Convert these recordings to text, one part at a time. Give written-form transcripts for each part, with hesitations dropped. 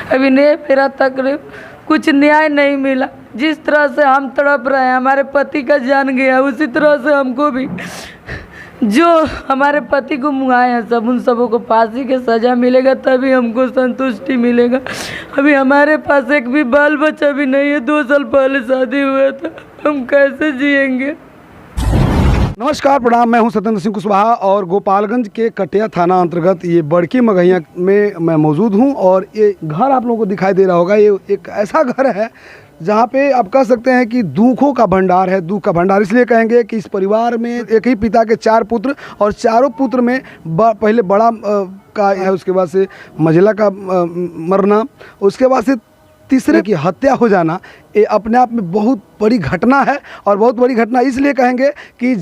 अभी नहीं मेरा तकलीफ कुछ न्याय नहीं मिला। जिस तरह से हम तड़प रहे हैं, हमारे पति का जान गया, उसी तरह से हमको भी जो हमारे पति को मुआए हैं सब, उन सबों को फांसी की सज़ा मिलेगा तभी हमको संतुष्टि मिलेगा। अभी हमारे पास एक भी बाल बच्चा भी नहीं है, 2 साल पहले शादी हुआ था, हम कैसे जिएंगे। नमस्कार, प्रणाम। मैं हूं सत्येंद्र सिंह कुशवाहा और गोपालगंज के कटिया थाना अंतर्गत ये बड़की मगहिया में मैं मौजूद हूं। और ये घर आप लोगों को दिखाई दे रहा होगा, ये एक ऐसा घर है जहां पे आप कह सकते हैं कि दुखों का भंडार है। दुख का भंडार इसलिए कहेंगे कि इस परिवार में एक ही पिता के 4 पुत्र और चारों पुत्र में पहले बड़ा का है, उसके बाद से मझिला का मरना, उसके बाद से तीसरे की हत्या हो जाना, ये अपने आप में बहुत बड़ी घटना है। और बहुत बड़ी घटना इसलिए कहेंगे कि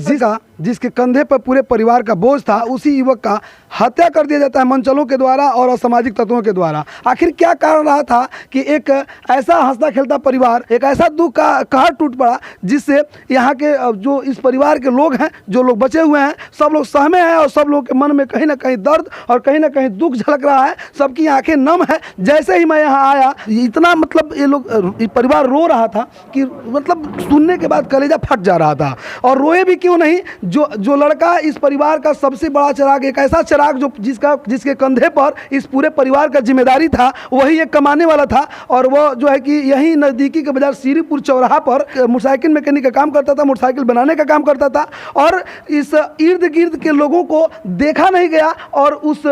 जिसके कंधे पर पूरे परिवार का बोझ था, उसी युवक का हत्या कर दिया जाता है मनचलों के द्वारा और असामाजिक तत्वों के द्वारा। आखिर क्या कारण रहा था कि एक ऐसा हंसता खेलता परिवार, एक ऐसा दुख का कहर टूट पड़ा जिससे यहाँ के जो इस परिवार के लोग हैं, जो लोग बचे हुए हैं, सब लोग सहमे हैं और सब लोग के मन में कहीं ना कहीं दर्द और कहीं ना कहीं दुख झलक रहा है। सबकी आंखें नम है। जैसे ही मैं यहाँ आया, इतना मतलब ये लोग परिवार रो रहा था कि मतलब सुनने के बाद कलेजा फट जा रहा था। और रोए भी क्यों नहीं, जो लड़का इस परिवार का सबसे बड़ा चिराग, एक ऐसा चिराग जो जिसके कंधे पर इस पूरे परिवार का जिम्मेदारी था, वही एक कमाने वाला था। और वो जो है कि यहीं नज़दीकी के बाजार श्रीपुर चौराहा पर मोटरसाइकिल मैकेनिक का काम करता था, मोटरसाइकिल बनाने का काम करता था। और इस इर्द गिर्द के लोगों को देखा नहीं गया और उस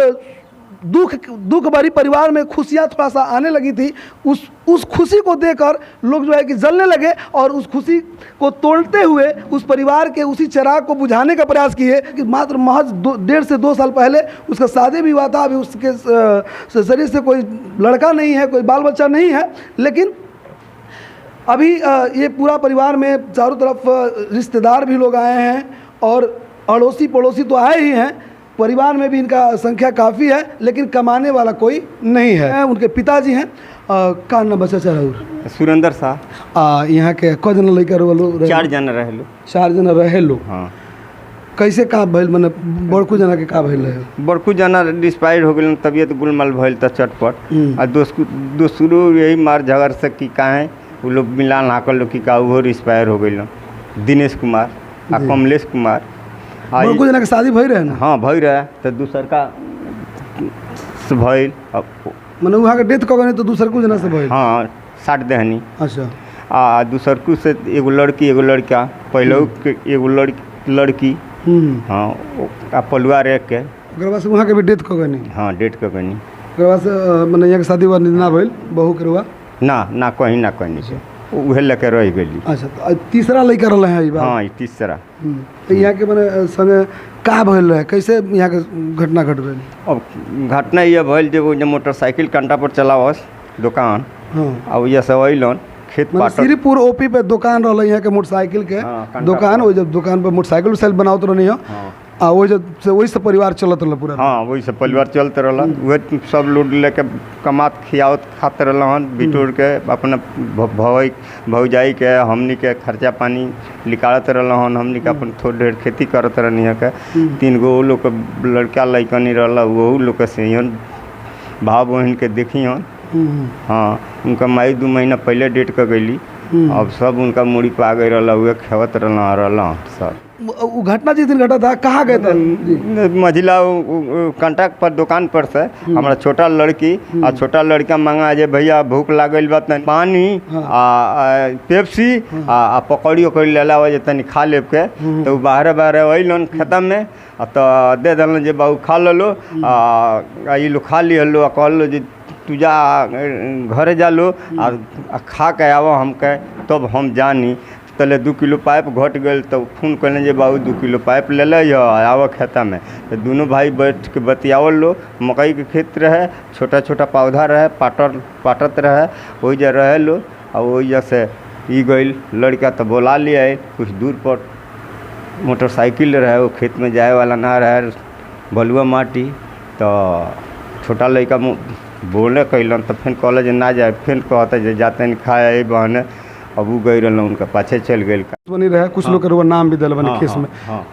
दुख भरी परिवार में खुशियाँ थोड़ा सा आने लगी थी। उस खुशी को देखकर लोग जो है कि जलने लगे और उस खुशी को तोड़ते हुए उस परिवार के उसी चिराग को बुझाने का प्रयास किए। कि मात्र महज 1.5 से 2 साल पहले उसका शादी भी हुआ था। अभी उसके शरीर से कोई लड़का नहीं है, कोई बाल बच्चा नहीं है, लेकिन अभी ये पूरा परिवार में चारों तरफ रिश्तेदार भी लोग आए हैं और अड़ोसी पड़ोसी तो आए ही हैं। परिवार में भी इनका संख्या काफ़ी है, लेकिन कमाने वाला कोई नहीं है। उनके पिताजी हैं, का नाम बच्चा चढ़ा सुरेंद्र शाह। यहाँ के क जना लड़का लोग? 4 जना रहे लो। 4 जना रहे लो। हाँ। कैसे का भइल, मने बड़कू जना के का भइल रहे? बड़कू जना डिस्पायर हो गए, तबीयत गुलमल भइल त चटपट। आ दोसरो यही मार झगड़ से कि काहे वो लोग मिला नाकल लोग कि का वो एक्सपायर हो गए। दिनेश कुमार आ कमलेश कुमार। बड़कू जना के शादी भई रहे ना? हाँ भई रहे, तो दूसर का से भइल। मने वहाँ के डेथ कगने तो दूसर को जना से भइल? हाँ 60 देहनी। अच्छा। आ दूसर को से एगो लड़की एगो लड़का, पहले एगो लड़की। हाँ आ पलुआ रह के से वहाँ के भी डेथ कगनी? हाँ डेथ कगनी। से मने यहाँ के शादी वादी ना भइल, बहू के रुआ ना कहीं ना कहीं से उहे लेके रह गई। अच्छा, तो तीसरा लड़का रहा है ये बात? हाँ तीसरा। तो यहाँ के मने संगे का भइल रहे, कैसे यहाँ के घटना घट गई? अब घटना ये भइल जब मोटरसाइकिल कंटा पर चलावस दुकान। हाँ। अब ये सब अइलन खेत पाट श्रीपुर ओपी पे दुकान रहा यहाँ के मोटरसाइकिल के। हाँ, दुकान वो जब दुकान पे मोटरसाइकिल सेल बनावत रहनी हो। हाँ। वही से परिवार चलत रहा पूरा? हाँ वही से परिवार चलते रहा। वह सब लोग लेके कमात खियावत खाते रहन, बिटोर के अपना भौजाई के हमनी के खर्चा पानी निकालते रहन। हमनी के अपन थोड़ी ढेर खेती करत रहनी है के 3 गो लोग के लड़का लड़कनी रहा, वही लोग के सेहन भाव बहन के देखी हन। हाँ उनका माई 2 महीना पहले डेट कर गई। अब सब उनका मुड़ी पे आ गई रहा, हुए खेवत रहा सब। वो घटना जिस दिन घटा था कहाँ गए थे? मझिला कंटक पर दुकान पर से हमारा छोटा लड़की आ छोटा लड़का मांगा जे भैया भूख लागल बा तनी पानी आ पेप्सी आ पकौड़ी उकड़ी ले लावा जे तनी खा लेब के। तो बाहर अइलन खेता में तो दे दिलन जे बाबू खा लो आ ये लोग खा लिहलो आ कहलो जे तू जा घरे जा लो आ खा के आव हमके, तब हम जानी। तले 2 किलो पाइप घट गए तो फोन कहने जे बाबू 2 किलो पाइप ले ले आव खेता में। तो दोनों भाई बैठ के बतियावल लो। मकई के खेत रहे, छोटा छोटा पौधा रहे, पाटत रहे, वही जा रहे लो। और वही जैसे ई गई लड़का तो बोला लिया कुछ दूर पर मोटरसाइकिल रहे, वो खेत में जाए वाला ना रहे, बलुआ माटी। तो छोटा लड़का बोले कैलन तो फिर कॉलेज ना जाए, फिर कहते जे जाते नहीं खाए बहने। अब वो गई रहा उनका पाछे चल गए बनी रहे। कुछ लोग के नाम भी दिल बने केस में।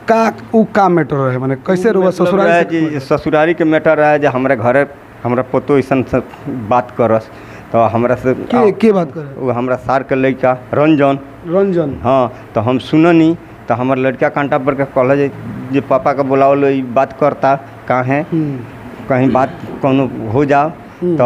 का मैटर रहे, माने कैसे रुआ? ससुरारी जी ससुरारी के मैटर रहे जो हमारे घरे हमरा पतो ऐसा से बात करस तो हमरा से के बात करे? वो हमरा सार के लड़का रंजन। रंजन। हाँ तो हम सुननी तो हमार लड़का कांटा पर के कहल जे पापा के बुलावल ई बात करता काहे कहीं बात कोनो हो जाओ तो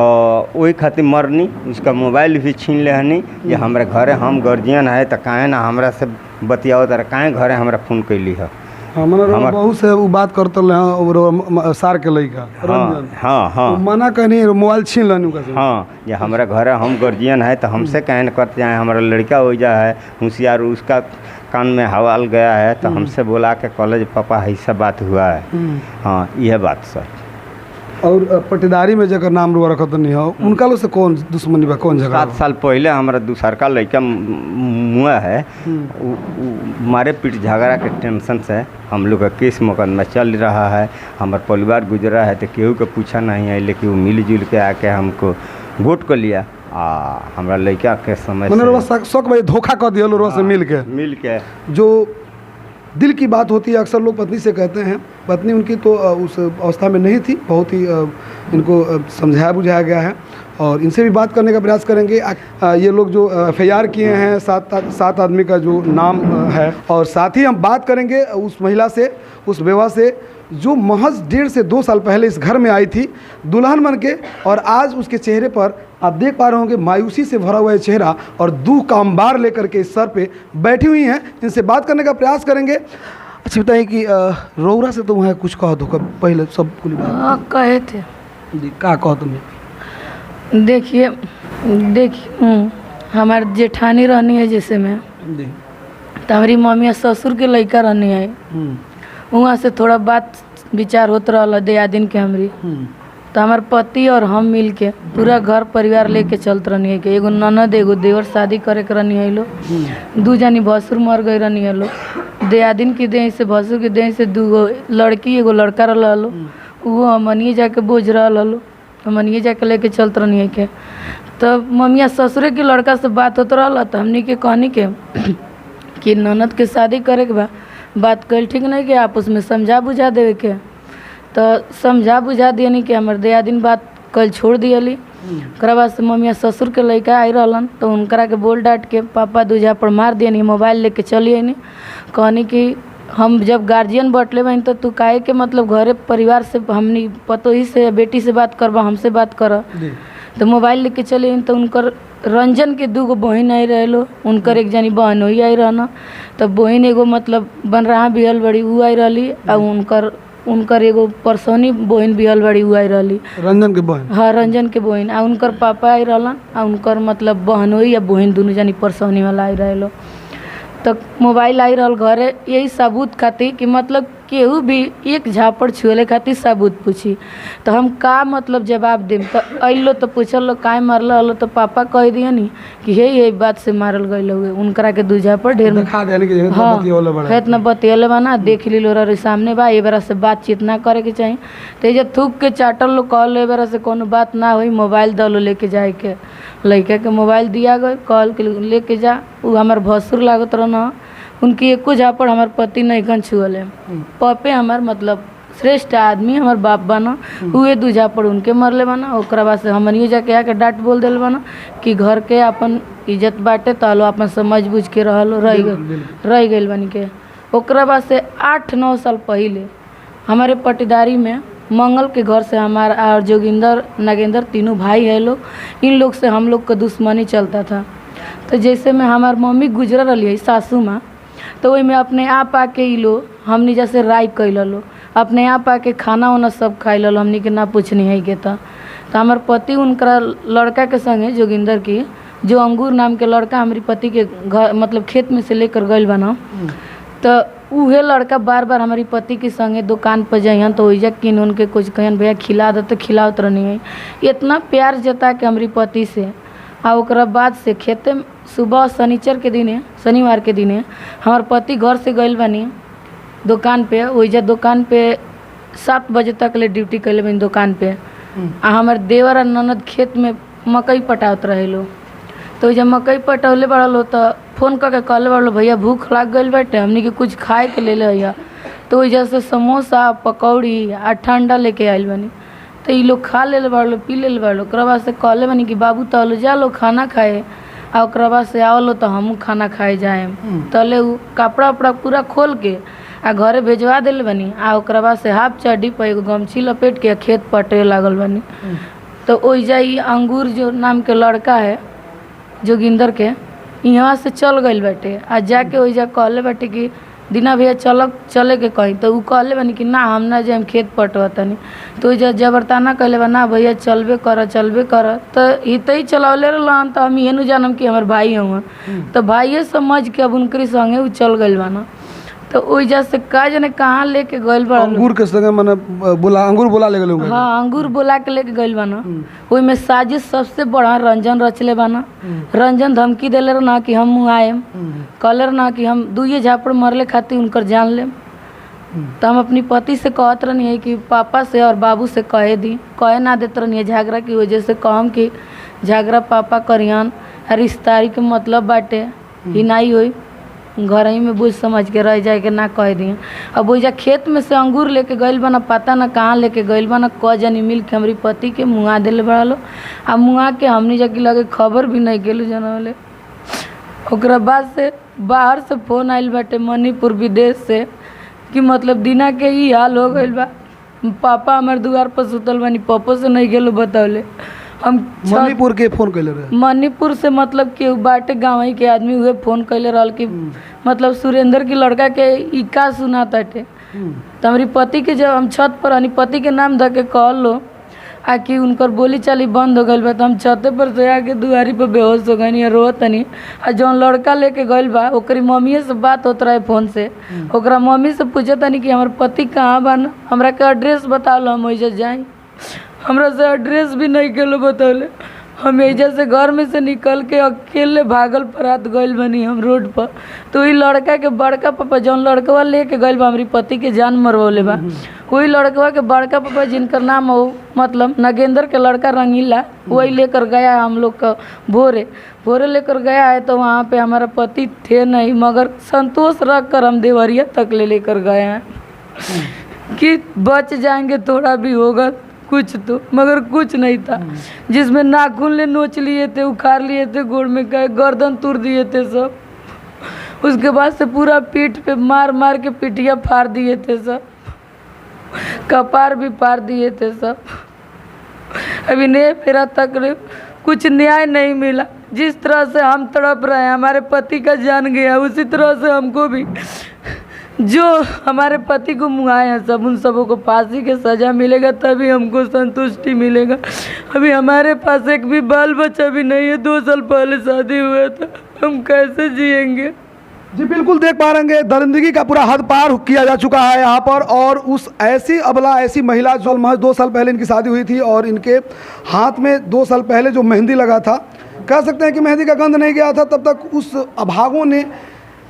वही खातिर मरनी उसका मोबाइल भी छीन ले हनी ये हमारे घरे हम गार्जियन है तो काहे ना हमरा से बतियाओ तर काहे घरे हमरा फोन कैली है। हाँ मने बहुत से वो बात करते हैं सार के लड़का रंजन। हाँ हाँ मना कहनी मोबाइल छीन लेनी उनका से। हाँ ये हमारे घरे हम गार्जियन है तो हमसे कहे न करते हैं हमारा लड़का हो जा है होशियार उसका कान में हवाल गया है तो हमसे बोला के कॉलेज पापा ऐसा बात हुआ है। हाँ यह बात सर। और पटीदारी में जगह नाम रुआ रखत नहीं हो उनका लोग से कौन दुश्मनी बा कौन जगह? 7 साल पहले हमारा दूसर का लड़का मुआ है मारे पीट झगड़ा के टेंशन से हम लोग का केस मुकदमा चल रहा है। हमारा परिवार गुजरा है तो केहू के पूछा नहीं है लेकिन वो मिलजुल के आके हमको वोट कर लिया हमारा लड़का के समय शौक भाई धोखा कर दिया लोग से मिल के जो दिल की बात होती है। अक्सर लोग पत्नी से कहते हैं पत्नी उनकी तो उस अवस्था में नहीं थी बहुत ही इनको समझाया बुझाया गया है और इनसे भी बात करने का प्रयास करेंगे। ये लोग जो FIR किए हैं 7 आदमी का जो नाम है और साथ ही हम बात करेंगे उस महिला से उस बेवा से जो महज 1.5 से 2 साल पहले इस घर में आई थी दुल्हन बन के और आज उसके चेहरे पर आप देख पा रहे होंगे मायूसी से भरा हुआ चेहरा और दुख का अंबार लेकर के इस सर पे बैठी हुई हैं। इनसे बात करने का प्रयास करेंगे। अच्छा बताइए कि रौरा से तो वहाँ कुछ कहा तो कब पहले सब कुल बात कहे थे जी क्या कहो तुम्हें? देखिए हमारे जेठानी रहनी है जैसे में जी तो हमारी मम्मी ससुर के लड़का रहनी है वहाँ से थोड़ा बात विचार होता रहा दियादिन के हमरी तो हमारे पति और हम मिल के पूरा घर परिवार लेके चलते रहनी है कि एगो ननद एगो देवर शादी करे के रहनी है लोग 2 जानी भसुर मर गई रहनी है लोग दियादिन की देह से भसुर की देह से 2 लड़की एगो लड़का रहा लो वो हमनिए जाके बोझ रहा लो हमनिए जाके लेके चलते रहनी है के तब मम्मिया ससुरे के लड़का से बात होता रहा तो हमने के कहनी के कि ननद के शादी करे के बात कल ठीक नहीं कि आप उसमें समझा बुझा देवे के तो समझा बुझा दिए नहीं कि हमारे दियादिन बात कल छोड़ दियली। ओकरा बाद से मम्मिया ससुर के लड़का आई रहलन तो उनकरा के बोल डांट के पापा दूजा पर मार दिए नहीं मोबाइल लेके चलिए नहीं कहनी कि हम जब गार्जियन बटले बहन तो तू काहे के मतलब घरे परिवार से हमनी पतो ही से बेटी से बात करबा हमसे बात कर तो मोबाइल लेके चले तो उनकर रंजन के 2 बहन आई रहे लो उनकर एक जानी बहन वही आई रहना तो बहन एगो मतलब बन रहा बिहल बड़ी वो आई रही और उनकर एगो परसौनी बहन बिहल बड़ी वो आई रही रंजन के बहन। हाँ रंजन के बहन आ उनकर पापा आई रहलन आ उनकर मतलब बहन हुई या बहन दोनों जानी परसौनी वाला आई रहे लो तो मोबाइल आई रहल घरे यही सबूत खातिर कि मतलब केहू भी एक झापड़ छुएले खातिर सबूत पूछी तो हम का मतलब जवाब देम तो अइलो तो पूछल लो काहे मारल हलो तो पापा कह दिए नी कि यही बात से मारल गई हुए उनकरा के 2 झापड़ ढेर दिखा देने की जगह हाँ बतियोले इतना बतियोले बना देख ली लो रे सामने बा ए बेरा से बातचीत ना करे के चाहिए तो ये थूक के चाटल लो कहल ए बेरा से कोनो बात ना हुई मोबाइल दलो लेके जाए के लड़का के मोबाइल दिया गए कहल के लेके जा वो हमार भसुर लागत रहना उनकी एको झापड़ हमार पति नहीं खन छुअले पपे हमार मतलब श्रेष्ठ आदमी हमार बाप बना उहे 2 झापड़ उनके मरले बना ओकरा बाद से हमनियो जाके आके डांट बोल दिल बना कि घर के अपन इज्जत बाटे तो अपन समझ बुझ के रह गई बन के। ओकरा बाद से 8-9 साल पहले हमारे पटीदारी में मंगल के घर से हमारा और जोगिंदर नागेंद्र तीनों भाई है लोग इन लोग से हम लोग का दुश्मनी चलता था। तो जैसे में हमार मम्मी गुजर रही है सासू माँ तो वही में अपने आप आके ई लो हमनी जैसे राय कैल लो अपने आप आके खाना वाना सब खाई लो हमनी के ना पूछनी है के तो हमार पति उनका लड़का के संगे जोगिंदर की जो अंगूर नाम के लड़का हमारे पति के घर मतलब खेत में से लेकर गइल बना तो उहे लड़का बार बार हमारी पति के संगे दुकान पर जाइहन तो वही किन उनके कुछ कहन भैया खिला दे तो खिलावत रहनी है इतना प्यार जता के हमारी पति से आ ओकरा बाद से खेते सुबह शनिवार के दिने हमार पति घर से गइल बानी दुकान पे वही दुकान पे 7 बजे तक ले ड्यूटी कैले बनी दुकान पे आ हमार देवर और ननद खेत में मकई पटावत रहे लो तो जब मकई पटौले बड़ा लो तो फोन करके कहले बड़ा लो भैया भूख लाग गई बाटे हमने के कुछ खाए के ले भैया तो वही से समोसा पकौड़ी आ ठंडा लेके आइल बनी तो ये लोग खा ले बा लो, पी ले बा लो। ओकरा बाद से कहले बनी कि बाबू तलो जा लो खाना खाए, आ ओकरा बाद से आओ लो तो हमहूँ खाना खाए जाए। तले उ कपड़ा उपड़ा पूरा खोल के आ घरे भेजवा दिल बनी। आ ओकरा बाद से हाफ चड्डी पर एगो गमछी लपेट के खेत पटे लागल बनी। तो ओइजा ई अंगूर जो नाम के लड़का है जोगिंदर के, यहाँ से चल गइल बाटे। आ जाके ओइजा कहले बाटे कि दीना भैया चले के कहीं। तो उ कहले बनी कि ना हम ना जाए, खेत पटवा तनी। तो ओइजा जबरताना कहले बा ना भैया चलबे कर। तो हितई चलावले रहलन। तो हम ये नु जानम कि हमार भाई हुआ। तो भाइये समझ के अब उनकरी संगे उ चल गइल बा ना। तो ओइजा से का जाने कहाँ लेके गइल बा। अंगूर के संगे मने अंगूर बोला ले गेल। हाँ अंगूर बोला के लेके गइल बा ना। ओई में साजिश सबसे बड़ा रंजन रचले बा ना। रंजन धमकी देले ना कि हम मुआएम, कहले ना कि हम दुइये झापड़ मरले खातिर उनकर जान लेम। तो हम अपनी पति से कहत रहनी है कि पापा से और बाबू से कहे ना देत रहनी है झगड़ा की वजह से। कहम कि झगड़ा पापा करियन, रिश्तेदारी के मतलब बाटे ही नहीं होई, घर ही में बुझ समझ के रह जाए के ना कह दिए। अब ओइजा खेत में से अंगूर लेके गइल बना, पता ना कहाँ लेके गइल बना। क जनी मिल के हमारी पति के मुँगा दिले बड़ा लो। आ मुँगा के हमनी जाके लगे खबर भी नहीं गेलू जनवले। ओकरा बाद से बाहर से फोन आइल बाटे मणिपुर विदेश से कि मतलब दीना के ही हाल हो गइल बा। पापा हमारे द्वार पर सुतल बानी, पापा से नहीं गेलो बतौले। हम मणिपुर के फोन कैले रहे। मणिपुर से मतलब कि बाटे गाँव ही के आदमी हुए फोन कैले रहल कि मतलब सुरेंद्र की लड़का के ई का सुना ताटे। तो हमारी पति के जब हम छत पर हनी पति के नाम ध के कहल लो आ कि उनकर बोली चाली बंद हो गइल बा। तो हम छते पर से आके दुआरी पर बेहोश हो गनी, रोत तनी। आ जौन लड़का लेके गइल बा ओकरी मम्मी से बात होत रहे फोन से। ओकरा मम्मी से पूछे तनी कि हमार पति कहाँ बा, हमरा के एड्रेस बताओ हम ओइजा जाई। हमरा से एड्रेस भी नहीं केलो बतौले। हम एजा से घर में से निकल के अकेले भागल परात गइल बनी हम रोड पर। तो वही लड़का के बड़का पापा जौन लड़कवा लेके गइल बा हमारी पति के जान मरवले बा, वही लड़कवा के बड़का पापा जिनकर नाम हो मतलब नागेंद्र के लड़का रंगीला, वही लेकर गया हम लोग का भोरे लेकर गया है। तो वहाँ पे हमारा पति थे नहीं, मगर संतोष रख कर हम देवरिया तक लेकर गए हैं कि बच जाएंगे, थोड़ा भी होगा कुछ तो, मगर कुछ नहीं था। जिसमें नाखून ले नोच लिए थे, उखाड़ लिए थे, गोड़ में गए, गर्दन तोड़ दिए थे सब। उसके बाद से पूरा पीठ पे मार मार के पिटिया फाड़ दिए थे सब, कपार भी फाड़ दिए थे सब। अभी नहीं मेरा तक कुछ न्याय नहीं मिला। जिस तरह से हम तड़प रहे हैं, हमारे पति का जान गया, उसी तरह से हमको भी जो हमारे पति को मुआए हैं सब, उन सबों को फांसी की सज़ा मिलेगा तभी हमको संतुष्टि मिलेगा। अभी हमारे पास एक भी बाल बच्चा भी नहीं है, 2 साल पहले शादी हुआ था, हम कैसे जिएंगे। जी बिल्कुल देख पा रहे हैं दरिंदगी का पूरा हद पार किया जा चुका है यहाँ पर। और उस ऐसी अबला ऐसी महिला जो महज 2 साल पहले इनकी शादी हुई थी और इनके हाथ में 2 साल पहले जो मेहंदी लगा था, कह सकते हैं कि मेहंदी का गंध नहीं गया था तब तक उस अभागों ने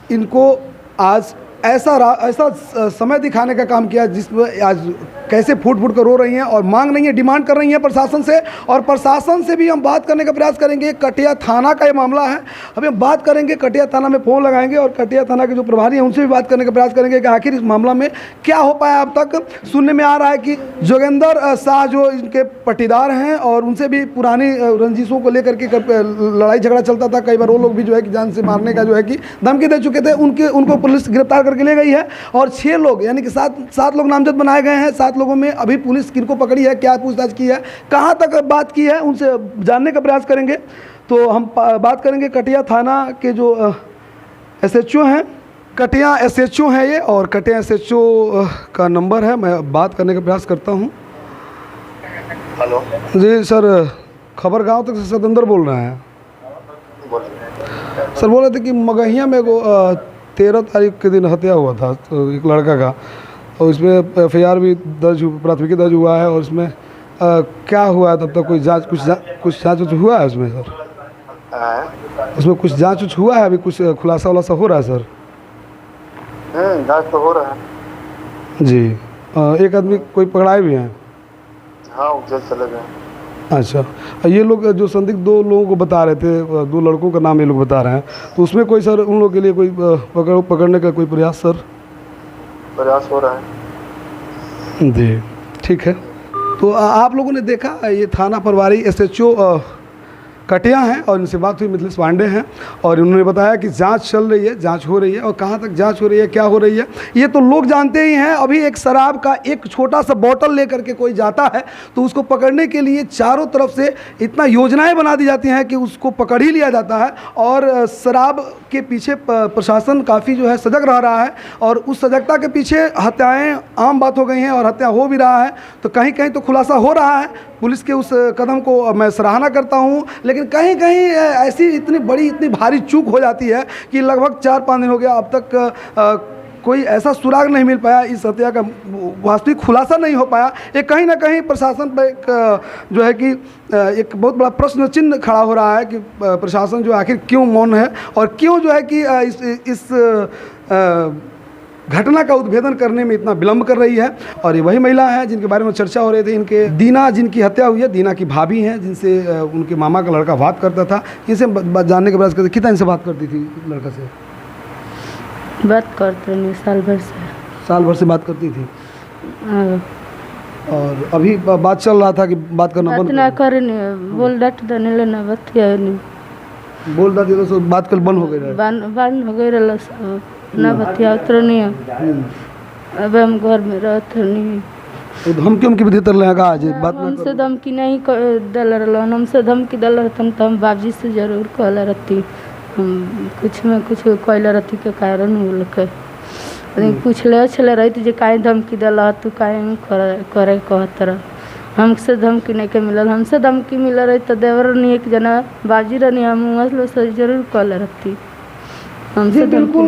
इनको आज ऐसा समय दिखाने का काम किया जिसमें आज कैसे फूट फूट कर रो रही हैं और मांग रही हैं, डिमांड कर रही हैं प्रशासन से। और प्रशासन से भी हम बात करने का प्रयास करेंगे। कटिया थाना का ये मामला है, अभी हम बात करेंगे, कटिया थाना में फ़ोन लगाएंगे और कटिया थाना के जो प्रभारी हैं उनसे भी बात करने का प्रयास करेंगे कि आखिर इस मामला में क्या हो पाया। अब तक सुनने में आ रहा है कि जोगेंद्र शाह जो इनके पट्टीदार हैं और उनसे भी पुरानी रंजिशों को लेकर के लड़ाई झगड़ा चलता था। कई बार वो लोग भी जो है कि जान से मारने का जो है कि धमकी दे चुके थे। उनको पुलिस गिरफ्तार करके ले गई है और 6 लोग यानी कि 7 लोग नामजद बनाए गए हैं। 7 लोगों में अभी पुलिस किनको पकड़ी है, क्या पूछताछ की है, कहां तक बात की है, उनसे जानने का प्रयास करेंगे। तो हम बात करेंगे कटिया थाना के जो SHO हैं, कटिया SHO हैं ये, और कटिया SHO का नंबर है, मैं बात करने का प्रयास करता हूं। हेलो जी सर, खबर गांव तक से सतेंद्र बोल रहे हैं। सर बोल रहे थे कि मगहिया में 13 तारीख के दिन हत्या हुआ था तो एक लड़का का, और इसमें FIR भी प्राथमिकी दर्ज हुआ है। और इसमें क्या हुआ है तब तक कोई कुछ जाँच हुआ है उसमें सर? उसमें कुछ जाँच हुआ है, अभी कुछ खुलासा उलासा हो रहा है सर? जाँच तो हो रहा है जी। एक आदमी कोई पकड़ाए भी हैं? हाँ, जेल चले गए। अच्छा, ये लोग जो संदिग्ध 2 लोगों को बता रहे थे, 2 लड़कों का नाम ये लोग बता रहे हैं, तो उसमें कोई सर उन लोगों के लिए कोई पकड़ने का कोई प्रयास सर? प्रयास हो रहा है जी, ठीक है। तो आप लोगों ने देखा ये थाना प्रभारी SHO कटिया हैं और इनसे बात हुई, मिथिलेश पांडे हैं, और उन्होंने बताया कि जांच चल रही है, जांच हो रही है। और कहाँ तक जांच हो रही है, क्या हो रही है, ये तो लोग जानते ही हैं। अभी एक शराब का एक छोटा सा बोतल लेकर के कोई जाता है तो उसको पकड़ने के लिए चारों तरफ से इतना योजनाएं बना दी जाती हैं कि उसको पकड़ ही लिया जाता है। और शराब के पीछे प्रशासन काफ़ी जो है सजग रहा है, और उस सजगता के पीछे हत्याएँ आम बात हो गई हैं और हत्या हो भी रहा है। तो कहीं कहीं तो खुलासा हो रहा है, पुलिस के उस कदम को मैं सराहना करता हूं, लेकिन कहीं कहीं ऐसी इतनी बड़ी इतनी भारी चूक हो जाती है कि लगभग 4-5 दिन हो गया, अब तक कोई ऐसा सुराग नहीं मिल पाया, इस हत्या का वास्तविक खुलासा नहीं हो पाया। ये कहीं ना कहीं प्रशासन पर एक जो है कि एक बहुत बड़ा प्रश्न चिन्ह खड़ा हो रहा है कि प्रशासन जो आखिर क्यों मौन है और क्यों जो है कि इस घटना का उद्भेदन करने में इतना विलंब कर रही है। और ये वही महिला है जिनके बारे में चर्चा हो रही थी, इनके दीना जिनकी हत्या हुई है, दीना की भाभी हैं, जिनसे उनके मामा का लड़का बात करता था। इनसे जानने के प्रयास करते, कितना इनसे बात करती थी लड़का से? बात करते नहीं, साल भर से बात करती थी। और अभी बात चल रहा था कि बात करना बंद करे नहीं, बोल डाट देने लेना बतिया नहीं, बोल डाट तो बात कल बंद हो गई, बंद हो गई ना बतिया उतर नहीं। अब हम घर में रहते नहीं, तो धमकी उमकी भी देते रहेगा आज बात ना हमसे धमकी नहीं दल रहा, हमसे धमकी दल रहता तो हम बाबूजी से जरूर कहला रहती, हम कुछ में कुछ कहला रहती के कारण बोल के, लेकिन पूछले छले रही जे काहे धमकी दल तू काहे करे कहत रह। हमसे धमकी नहीं के मिलल, हमसे धमकी मिल रही तो देवर नहीं एक जना बाबूजी रही, हम से जरूर कहला रहती। जी बिल्कुल।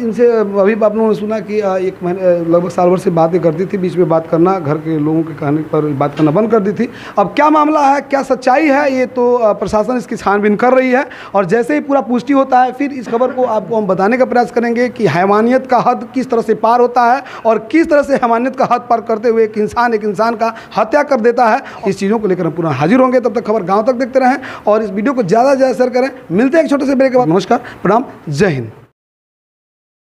इनसे अभी आप लोगों ने सुना कि एक महीने लगभग साल भर से बातें करती थी, बीच में बात करना घर के लोगों के कहने पर बात करना बंद कर दी थी। अब क्या मामला है, क्या सच्चाई है, ये तो प्रशासन इसकी छानबीन कर रही है, और जैसे ही पूरा पुष्टि होता है फिर इस खबर को आपको हम बताने का प्रयास करेंगे कि हैवानियत का हद किस तरह से पार होता है और किस तरह से हैवानियत का हद पार करते हुए एक इंसान का हत्या कर देता है। इस चीज़ों को लेकर हम पूरा हाजिर होंगे। तब तक खबर गाँव तक देखते रहें और इस वीडियो को ज़्यादा से ज़्यादा शेयर करें। मिलते हैं एक छोटे से ब्रेक के बाद। नमस्कार, प्रणाम, जय हिंद।